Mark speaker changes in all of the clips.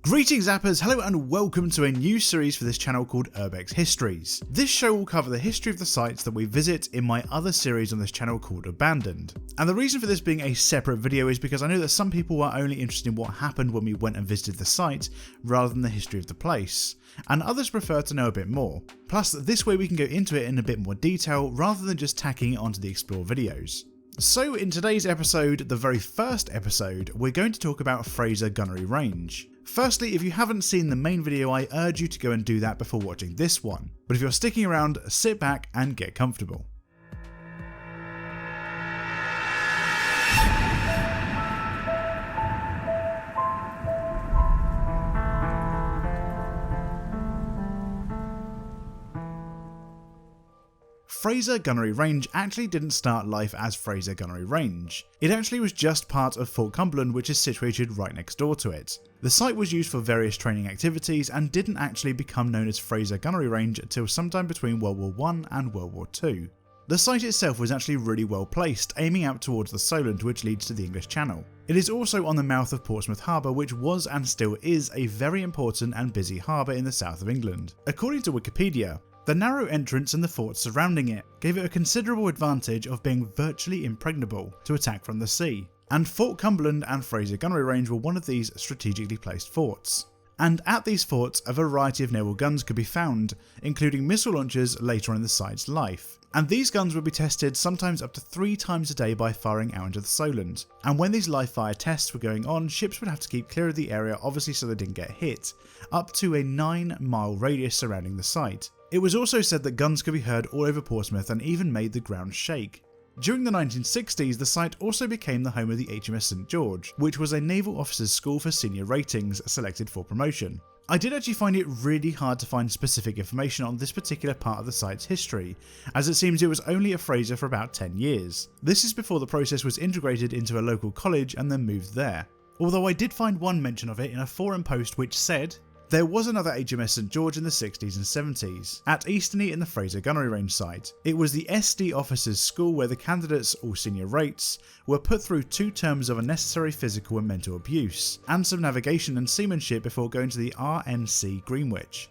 Speaker 1: Greetings Zappers, hello and welcome to a new series for this channel called Urbex Histories. This show will cover the history of the sites that we visit in my other series on this channel called Abandoned. And the reason for this being a separate video is because I know that some people are only interested in what happened when we went and visited the site rather than the history of the place, and others prefer to know a bit more. Plus this way we can go into it in a bit more detail rather than just tacking it onto the explore videos. So in today's episode, the very first episode, we're going to talk about Fraser Gunnery Range. Firstly, if you haven't seen the main video, I urge you to go and do that before watching this one. But if you're sticking around, sit back and get comfortable. Fraser Gunnery Range actually didn't start life as Fraser Gunnery Range. It actually was just part of Fort Cumberland, which is situated right next door to it. The site was used for various training activities and didn't actually become known as Fraser Gunnery Range until sometime between World War I and World War II. The site itself was actually really well placed, aiming out towards the Solent, which leads to the English Channel. It is also on the mouth of Portsmouth Harbour, which was and still is a very important and busy harbour in the south of England. According to Wikipedia, the narrow entrance and the forts surrounding it gave it a considerable advantage of being virtually impregnable to attack from the sea, and Fort Cumberland and Fraser Gunnery Range were one of these strategically placed forts. And at these forts a variety of naval guns could be found, including missile launchers later on in the site's life. And these guns would be tested sometimes up to 3 times a day by firing out into the Solent. And when these live fire tests were going on, ships would have to keep clear of the area, obviously so they didn't get hit, up to a 9-mile radius surrounding the site. It was also said that guns could be heard all over Portsmouth and even made the ground shake. During the 1960s, the site also became the home of the Hms St George, which was a naval officers' school for senior ratings selected for promotion. I did actually find it really hard to find specific information on this particular part of the site's history, as it seems it was only at Fraser for about 10 years. This is before the process was integrated into a local college and then moved there. Although I did find one mention of it in a forum post which said, there was another HMS St George in the 60s and 70s, at Easterney in the Fraser Gunnery Range site. It was the SD Officers' School where the candidates, all senior rates, were put through 2 terms of unnecessary physical and mental abuse, and some navigation and seamanship before going to the RNC Greenwich.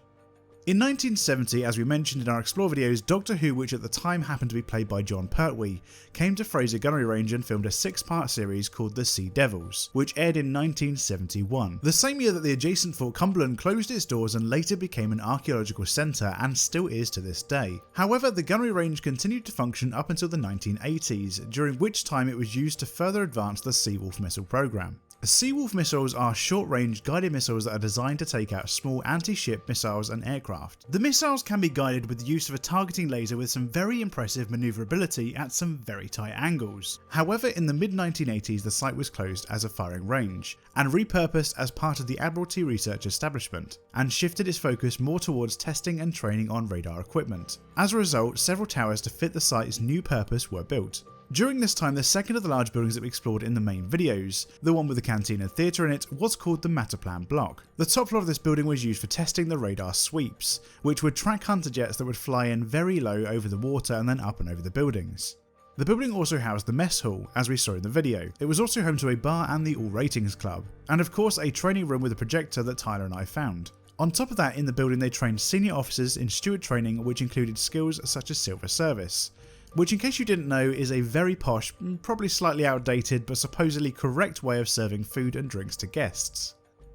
Speaker 1: In 1970, as we mentioned in our Explore videos, Doctor Who, which at the time happened to be played by John Pertwee, came to Fraser Gunnery Range and filmed a 6-part series called The Sea Devils, which aired in 1971, the same year that the adjacent Fort Cumberland closed its doors and later became an archaeological centre and still is to this day. However, the Gunnery Range continued to function up until the 1980s, during which time it was used to further advance the Seawolf missile programme. Seawolf missiles are short-range guided missiles that are designed to take out small anti-ship missiles and aircraft. The missiles can be guided with the use of a targeting laser with some very impressive manoeuvrability at some very tight angles. However, in the mid-1980s the site was closed as a firing range, and repurposed as part of the Admiralty Research Establishment, and shifted its focus more towards testing and training on radar equipment. As a result, several towers to fit the site's new purpose were built. During this time, the second of the large buildings that we explored in the main videos, the one with the canteen and theatre in it, was called the Matterplan Block. The top floor of this building was used for testing the radar sweeps, which would track hunter jets that would fly in very low over the water and then up and over the buildings. The building also housed the mess hall, as we saw in the video. It was also home to a bar and the All Ratings Club, and of course a training room with a projector that Tyler and I found. On top of that, in the building they trained senior officers in steward training, which included skills such as silver service, which in case you didn't know is a very posh, probably slightly outdated but supposedly correct way of serving food and drinks to guests.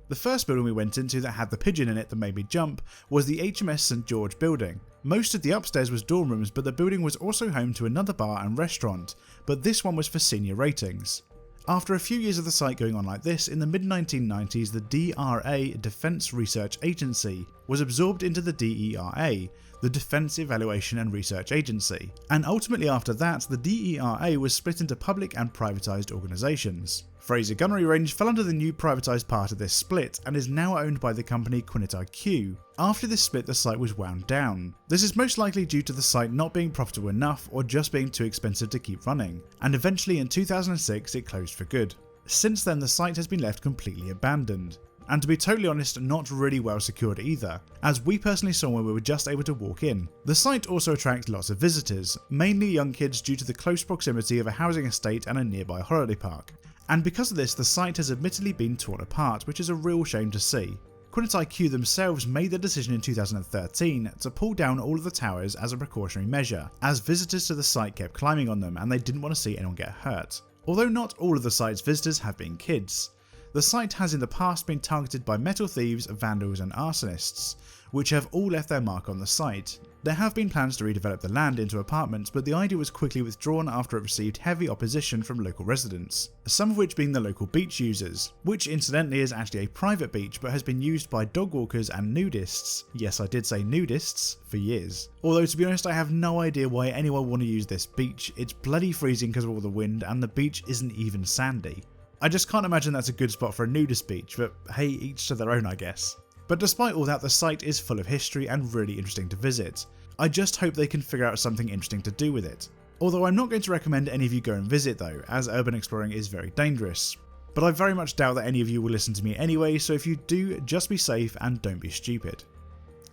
Speaker 1: The first building we went into that had the pigeon in it that made me jump was the HMS St George Building. Most of the upstairs was dorm rooms, but the building was also home to another bar and restaurant, but this one was for senior ratings. After a few years of the site going on like this, in the mid-1990s the DRA Defence Research Agency was absorbed into the DERA, the Defence Evaluation and Research Agency, and ultimately after that the DERA was split into public and privatised organisations. Fraser Gunnery Range fell under the new privatised part of this split and is now owned by the company Quinnet IQ. After this split the site was wound down. This is most likely due to the site not being profitable enough or just being too expensive to keep running, and eventually in 2006 it closed for good. Since then the site has been left completely abandoned. And to be totally honest, not really well secured either, as we personally saw when we were just able to walk in. The site also attracts lots of visitors, mainly young kids due to the close proximity of a housing estate and a nearby holiday park. And because of this, the site has admittedly been torn apart, which is a real shame to see. Quintet IQ themselves made the decision in 2013 to pull down all of the towers as a precautionary measure, as visitors to the site kept climbing on them and they didn't want to see anyone get hurt. Although not all of the site's visitors have been kids. The site has in the past been targeted by metal thieves, vandals and arsonists, which have all left their mark on the site. There have been plans to redevelop the land into apartments, but the idea was quickly withdrawn after it received heavy opposition from local residents, some of which being the local beach users, which incidentally is actually a private beach but has been used by dog walkers and nudists, yes I did say nudists, for years. Although to be honest I have no idea why anyone would want to use this beach, it's bloody freezing because of all the wind and the beach isn't even sandy. I just can't imagine that's a good spot for a nudist beach, but hey, each to their own I guess. But despite all that, the site is full of history and really interesting to visit. I just hope they can figure out something interesting to do with it. Although I'm not going to recommend any of you go and visit though, as urban exploring is very dangerous. But I very much doubt that any of you will listen to me anyway, so if you do, just be safe and don't be stupid.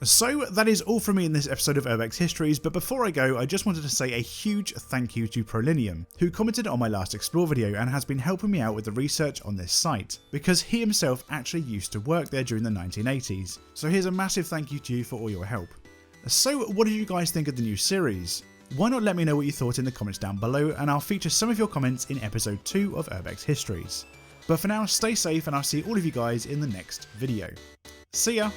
Speaker 1: So that is all from me in this episode of Urbex Histories, but before I go I just wanted to say a huge thank you to Prolinium, who commented on my last Explore video and has been helping me out with the research on this site, because he himself actually used to work there during the 1980s, so here's a massive thank you to you for all your help. So what did you guys think of the new series? Why not let me know what you thought in the comments down below and I'll feature some of your comments in episode 2 of Urbex Histories. But for now, stay safe and I'll see all of you guys in the next video. See ya!